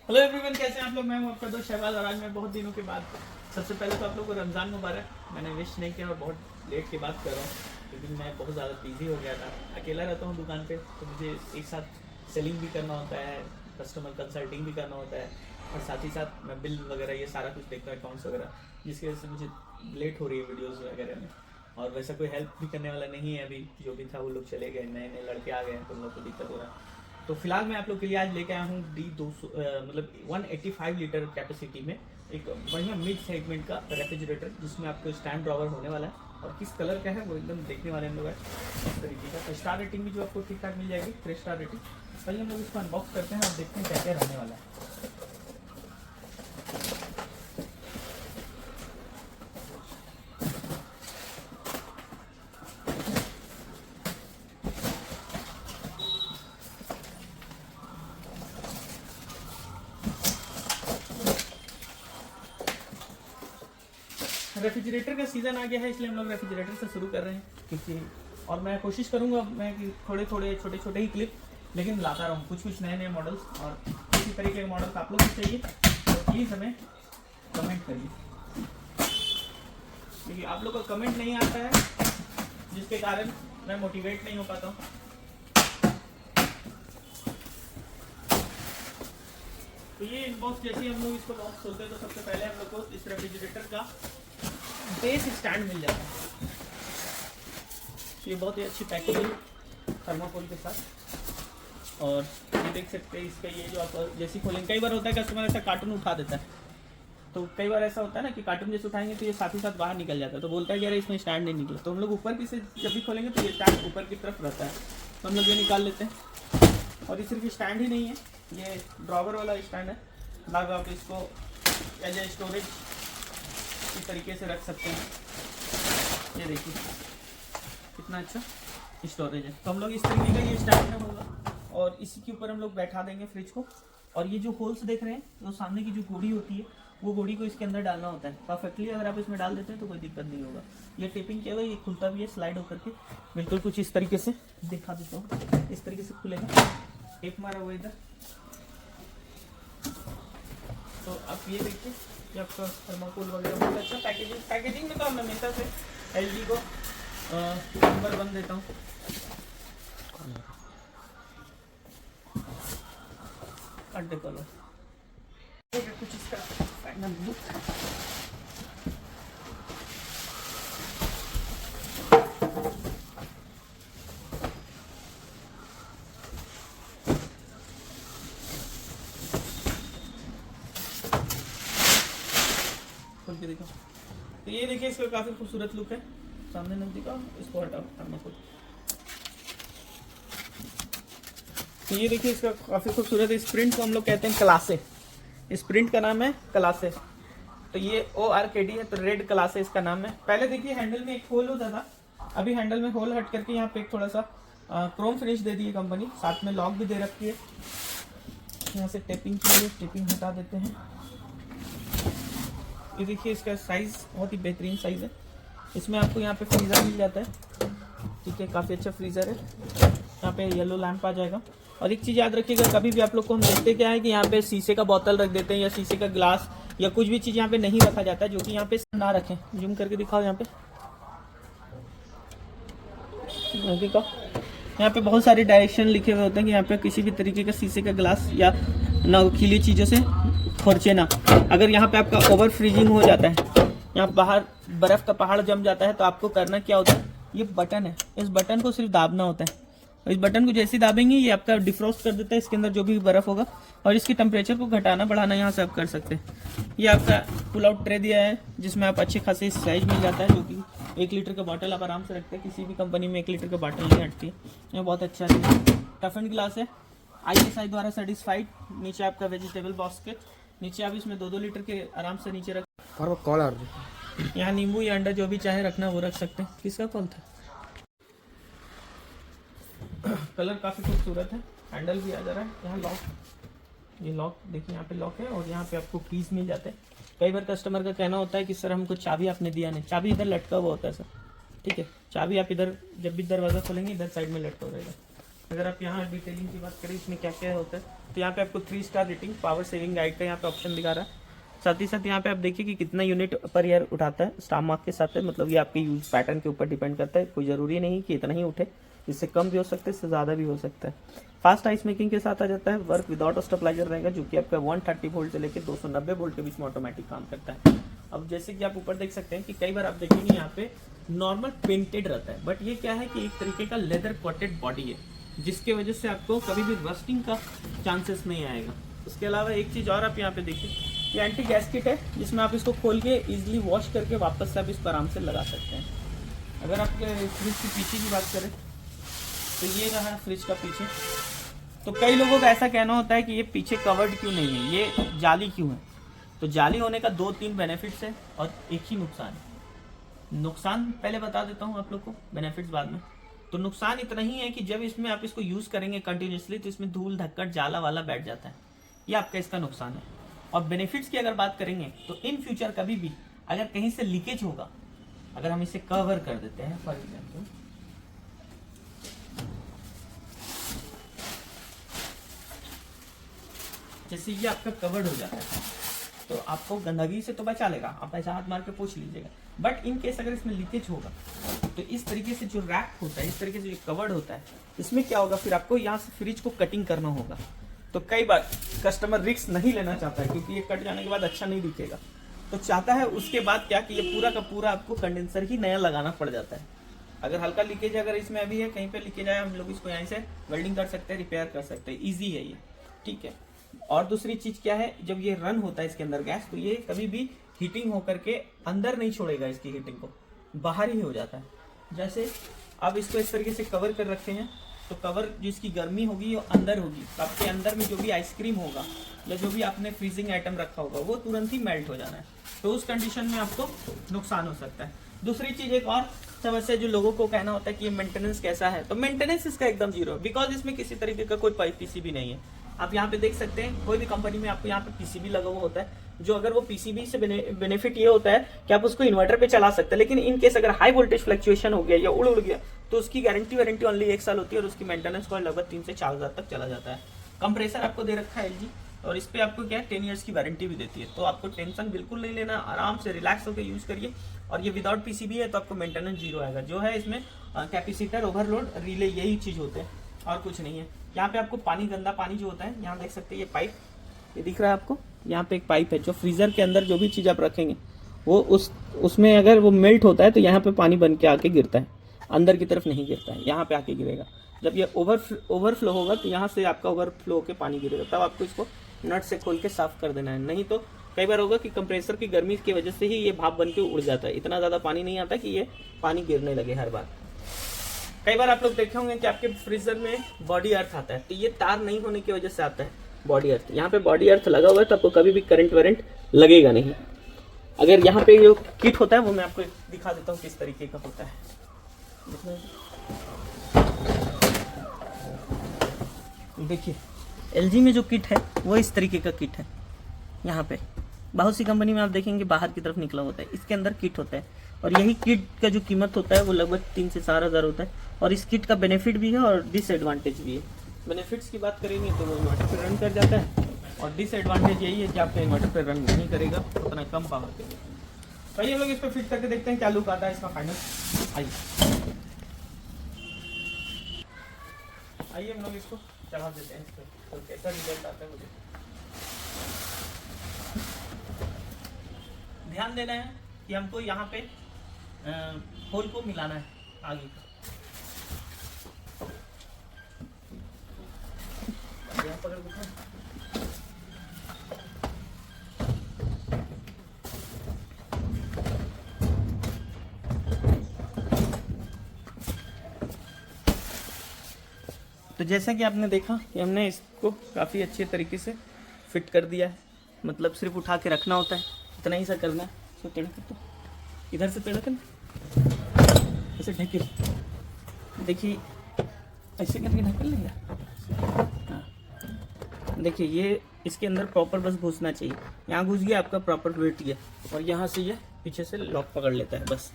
Hello everyone, कैसे हैं आप लोग। मैं हूं आपका दोस्त शहबाज और आज मैं बहुत दिनों के बाद, सबसे पहले तो आप लोग को रमज़ान मुबारक। मैंने विश नहीं किया और बहुत लेट के बाद कर रहा हूँ क्योंकि मैं बहुत ज़्यादा बिजी हो गया था। अकेला रहता हूँ दुकान पे, तो मुझे एक साथ सेलिंग भी करना होता है, कस्टमर कंसल्टिंग भी करना होता है और साथ ही साथ मैं बिल वगैरह ये सारा कुछ देखता हूँ, अकाउंट्स वगैरह, जिसकी वजह से मुझे लेट हो रही है वीडियोज़ वगैरह में। और वैसा कोई हेल्प भी करने वाला नहीं है अभी, जो भी था वो लोग चले गए, नए नए लड़के आ गए हैं तो उन लोग को दिक्कत हो रहा है। तो फिलहाल मैं आप लोग के लिए आज लेके आया हूँ D200 मतलब 185 लीटर कैपेसिटी में एक बढ़िया मिड सेगमेंट का रेफ्रिजरेटर, जिसमें आपको स्टैंड ड्रॉवर होने वाला है और किस कलर का है वो एकदम देखने वाले हम लोग है इस तरीके का। तो स्टार रेटिंग भी जो आपको ठीक ठाक मिल जाएगी, 3 स्टार रेटिंग। पहले हम लोग इसको अनबॉक्स करते हैं और देखते हैं क्या क्या रहने वाला है। रेफ्रिजरेटर का सीज़न आ गया है, इसलिए हम लोग रेफ्रिजरेटर से शुरू कर रहे हैं क्योंकि, और मैं कोशिश करूंगा मैं कि थोड़े थोड़े छोटे छोटे ही क्लिप लेकिन लाता रहूँ, कुछ कुछ नए नए मॉडल्स। और इसी तरीके के मॉडल्स आप लोग को चाहिए तो प्लीज़ हमें कमेंट करिए, क्योंकि आप लोग का कमेंट नहीं आता है जिसके कारण मैं मोटिवेट नहीं हो पाता हूँ। तो ये इनबॉक्स जैसे ही हम लोग इसको बॉक्स खोलते हैं तो सबसे पहले हम लोग को इस रेफ्रिजरेटर का बेस स्टैंड मिल जाता है। ये बहुत ही अच्छी पैकेजिंग थर्माकोल के साथ, और ये देख सकते हैं इसका ये जो आप जैसे खोलेंगे, कई बार होता है कस्टमर ऐसा कार्टून उठा देता है, तो कई बार ऐसा होता है ना कि कार्टून जैसे उठाएंगे तो ये साथ ही साथ बाहर निकल जाता है, तो बोलता है कि अरे इसमें स्टैंड नहीं निकला। तो हम लोग ऊपर की से जब भी खोलेंगे तो ये स्टैंड ऊपर की तरफ रहता है, तो हम लोग ये निकाल लेते हैं। और ये सिर्फ स्टैंड ही नहीं है, ये ड्रॉवर वाला स्टैंड है, मतलब आप इसको एज ए स्टोरेज इस तरीके से रख सकते हैं। ये देखिए कितना अच्छा स्टोरेज है। तो हम लोग इस तरीके का ये स्टैंड में होगा और इसी के ऊपर हम लोग बैठा देंगे फ्रिज को। और ये जो होल्स देख रहे हैं, तो सामने की जो गोड़ी होती है वो गोड़ी को इसके अंदर डालना होता है परफेक्टली। अगर आप इसमें डाल देते हैं तो कोई दिक्कत नहीं होगा। ये टेपिंग किया हुआ, ये खुलता भी है स्लाइड होकर के, बिल्कुल कुछ इस तरीके से दिखा देता हूँ। इस तरीके से खुलेगा, टेप मारा हुआ इधर। तो आप ये देखिए कि आपका थर्माकोल वगैरह बहुत अच्छा पैकेजिंग में तो मैं हमेशा से LG को नंबर 1 देता हूँ। अंडे कलर कुछ इसका फाइनल लुक। खोल के देखो, तो ये देखिए इसका काफ़ी खूबसूरत लुक है। सामने नजदीक आओ, इसको हटाओ थर्माकोल। तो ये देखिए इसका काफ़ी खूबसूरत है। इस प्रिंट को हम लोग कहते हैं क्लासे, इस प्रिंट का नाम है क्लासे। तो ये ORKD है, तो रेड क्लासे इसका नाम है। पहले देखिए हैंडल में एक होल होता था, अभी हैंडल में होल हट करके यहाँ पे एक थोड़ा सा क्रोम फिनिश दे दी है कंपनी, साथ में लॉक भी दे रखी है। यहाँ से टेपिंग के लिए टेपिंग हटा देते हैं। ये देखिए इसका साइज़ बहुत ही बेहतरीन साइज़ है। इसमें आपको यहाँ पे फ्रीज़र मिल जाता है, ठीक है, काफ़ी अच्छा फ्रीज़र है। यहाँ पे येलो लैंप आ जाएगा। और एक चीज़ याद रखिएगा, कभी भी आप लोग को हम देखते क्या है कि यहाँ पे शीशे का बोतल रख देते हैं या शीशे का ग्लास या कुछ भी चीज़ यहाँ पे नहीं रखा जाता है, जो कि यहाँ पे ना रखें। जूम करके दिखाओ यहाँ पे, यहाँ पे बहुत सारे डायरेक्शन लिखे हुए होते हैं कि यहाँ पे किसी भी तरीके का शीशे का ग्लास या नोकीली चीज़ों से खर्चे ना। अगर यहाँ पे आपका ओवर फ्रीजिंग हो जाता है, यहाँ बाहर बर्फ़ का पहाड़ जम जाता है, तो आपको करना क्या होता है, ये बटन है, इस बटन को सिर्फ दाबना होता है। इस बटन को जैसे ही दाबेंगे ये आपका डिफ्रोस्ट कर देता है इसके अंदर जो भी बर्फ़ होगा, और इसकी टेम्परेचर को घटाना बढ़ाना यहाँ से आप कर सकते हैं। ये आपका पुल आउट ट्रे दिया है, जिसमें आप अच्छे खासे साइज मिल जाता है, जो कि 1 लीटर का बॉटल आप आराम से रखते हैं। किसी भी कंपनी में 1 लीटर का बॉटल नहीं हटती है। ये बहुत अच्छा है। टफ एंड ग्लास है, ISI द्वारा सर्टिफाइड। नीचे आपका वेजिटेबल बास्केट, नीचे आप इसमें 2-2 लीटर के आराम से नीचे रख। और वो कॉलर यहाँ नींबू या अंडा जो भी चाहे रखना वो रख सकते हैं। किसका कॉल था? कलर काफ़ी खूबसूरत है। हैंडल भी आ जा रहा है। यहाँ लॉक, ये लॉक देखिए, यहाँ पे लॉक है और यहाँ पे आपको कीज मिल जाते हैं। कई बार कस्टमर का कहना होता है कि सर हमको चाबी आपने दिया नहीं, चाबी इधर लटका हुआ होता है सर, ठीक है। चाबी आप इधर जब भी दरवाज़ा खोलेंगे इधर साइड में लटका रहेगा। अगर आप यहाँ डिटेलिंग की बात करें इसमें क्या क्या होता है, तो यहाँ पे आपको 3 star rating power saving guide का यहाँ पे ऑप्शन दिखा रहा है। साथ ही साथ यहाँ पे आप देखिए कि कितना यूनिट पर ईयर उठाता है, स्टार मार्क के साथ है, मतलब ये आपके यूज पैटर्न के ऊपर डिपेंड करता है। कोई ज़रूरी नहीं कि इतना ही उठे, इससे कम भी हो सकता है, इससे ज़्यादा भी हो सकता है। फास्ट आइस मेकिंग के साथ आ जाता है। वर्क विदाउट स्टेबलाइजर रहेगा, जो कि आपका 130 वोल्ट से लेकर 290 वोल्ट के बीच में ऑटोमेटिक काम करता है। अब जैसे कि आप ऊपर देख सकते हैं कि कई बार आप देखेंगे यहाँ पे नॉर्मल पेंटेड रहता है, बट ये क्या है कि एक तरीके का लेदर कोटेड बॉडी है, जिसके वजह से आपको कभी भी रस्टिंग का चांसेस नहीं आएगा। उसके अलावा एक चीज़ और आप यहाँ पे देखिए, ये एंटी गैस किट है, जिसमें आप इसको खोल के इजीली वॉश करके वापस से आप इसको आराम से लगा सकते हैं। अगर आप फ्रिज के पीछे की बात करें तो ये रहा फ्रिज का पीछे। तो कई लोगों का ऐसा कहना होता है कि ये पीछे कवर्ड क्यों नहीं है, ये जाली क्यों है। तो जाली होने का 2-3 बेनिफिट्स है और एक ही नुकसान है। नुकसान पहले बता देता हूँ आप लोग को, बेनिफिट्स बाद में। तो नुकसान इतना ही है कि जब इसमें आप इसको यूज़ करेंगे कंटिन्यूसली तो इसमें धूल धक्कड़ जाला वाला बैठ जाता है, ये आपका इसका नुकसान है। और बेनिफिट्स की अगर बात करेंगे तो इन फ्यूचर कभी भी अगर कहीं से लीकेज होगा, अगर हम इसे कवर कर देते हैं फॉर एग्जाम्पल, जैसे ये आपका कवर्ड हो जाता है तो आपको गंदगी से तो बचा लेगा, आप ऐसा हाथ मार के पोंछ लीजिएगा। बट इन केस अगर इसमें लीकेज होगा तो इस तरीके से जो रैप होता है, इस तरीके से जो कवर्ड होता है, इसमें क्या होगा, फिर आपको यहाँ से फ्रिज को कटिंग करना होगा। तो कई बार कस्टमर रिस्क नहीं लेना चाहता है, क्योंकि ये कट जाने के बाद अच्छा नहीं दिखेगा। तो चाहता है उसके बाद क्या कि ये पूरा का पूरा आपको कंडेंसर ही नया लगाना पड़ जाता है। अगर हल्का लीकेज अगर इसमें अभी है, कहीं पे लीकेज आया, हम लोग इसको यहाँ से वेल्डिंग कर सकते हैं, रिपेयर कर सकते हैं, ईजी है ये, ठीक है। और दूसरी चीज क्या है, जब ये रन होता है इसके अंदर गैस, तो ये कभी भी हीटिंग होकर के अंदर नहीं छोड़ेगा, इसकी हीटिंग को बाहर ही हो जाता है। जैसे अब इसको इस तरीके से कवर कर रखे हैं, तो कवर जिसकी गर्मी होगी वो अंदर होगी, तो आपके अंदर में जो भी आइसक्रीम होगा या जो भी आपने फ्रीजिंग आइटम रखा होगा वो तुरंत ही मेल्ट हो जाना है। तो उस कंडीशन में आपको नुकसान हो सकता है। दूसरी चीज एक और समस्या जो लोगों को कहना होता है कि ये मेंटेनेंस कैसा है, तो मेंटेनेंस इसका एकदम जीरो है, बिकॉज इसमें किसी तरीके का कोई पीसीबी नहीं है। आप यहाँ पे देख सकते हैं कोई भी कंपनी में आपको यहाँ पे पीसीबी लगा हुआ होता है, जो अगर वो पीसीबी से बेनिफिट ये होता है कि आप उसको इन्वर्टर पे चला सकते हैं। लेकिन इन केस अगर हाई वोल्टेज फ्लक्चुएशन हो गया या उड़ गया तो उसकी वारंटी ओनली 1 साल होती है और उसकी मेंटेनेंस को लगभग 3 से 4 हज़ार तक चला जाता है। कंप्रेसर आपको दे रखा है एलजी, और इस पे आपको क्या है 10 ईयर्स की वारंटी भी देती है। तो आपको टेंशन बिल्कुल नहीं लेना, आराम से रिलैक्स होकर यूज करिए। और ये विदाउट पीसीबी है तो आपको मेंटेनेंस जीरो आएगा। जो है इसमें कैपेसिटर, ओवरलोड, रिले, यही चीज होते हैं और कुछ नहीं है। यहाँ पे आपको पानी, गंदा पानी जो होता है, यहाँ देख सकते हैं ये पाइप, ये दिख रहा है आपको, यहाँ पे एक पाइप है जो फ्रीजर के अंदर जो भी चीज आप रखेंगे वो उसमें अगर वो मेल्ट होता है तो यहाँ पे पानी बन के आके गिरता है, अंदर की तरफ नहीं गिरता है, यहाँ पे आके गिरेगा। जब ये ओवरफ्लो होगा तो यहाँ से आपका ओवरफ्लो होकर पानी गिरेगा, तब आपको इसको नट से खोल के साफ कर देना है। नहीं तो कई बार होगा कि कंप्रेसर की गर्मी की वजह से ही ये भाप बन के उड़ जाता है, इतना ज़्यादा पानी नहीं आता कि ये पानी गिरने लगे हर बार। कई बार आप लोग देखे होंगे कि आपके फ्रीजर में बॉडी अर्थ आता है, तो ये तार नहीं होने की वजह से आता है बॉडी अर्थ। यहाँ पे बॉडी अर्थ लगा हुआ है तो आपको कभी भी करंट वरेंट लगेगा नहीं। अगर यहाँ पे जो किट होता है वो मैं आपको दिखा देता हूँ किस तरीके का होता है। देखिए एलजी में जो किट है वो इस तरीके का किट है। यहाँ पे बहुत सी कंपनी में आप देखेंगे बाहर की तरफ निकला होता है, इसके अंदर किट होता है और यही किट का जो कीमत होता है वो लगभग 3 से 4 हज़ार होता है। और इस किट का बेनिफिट भी है और डिसएडवांटेज भी है। बेनिफिट्स की बात करेंगे तो वो इन्वर्टर पर रन कर जाता है, और डिसएडवांटेज यही है कि आपका इन्वर्टर पर रन नहीं करेगा, उतना कम पावर के। तो ये लोग इस पर फिट करके देखते हैं क्या लुक आता है इसका फाइनल। आइए हम लोग इसको चढ़ा देते हैं इस पर, तो कैसा रिजल्ट आता है मुझे ध्यान देना है कि हमको यहाँ पे होल को मिलाना है आगे का। यहाँ पकड़ के तो जैसा कि आपने देखा कि हमने इसको काफ़ी अच्छे तरीके से फिट कर दिया है। मतलब सिर्फ उठा के रखना होता है, इतना ही सा करना है। तो तिड़क तो इधर से तिड़क ऐसे ढके, देखिए ऐसे करके ढक लेंगे। हाँ देखिए ये इसके अंदर प्रॉपर बस घुसना चाहिए। यहाँ घुस गया आपका प्रॉपर वेट ये, और यहाँ से ये पीछे से लॉक पकड़ लेता है बस।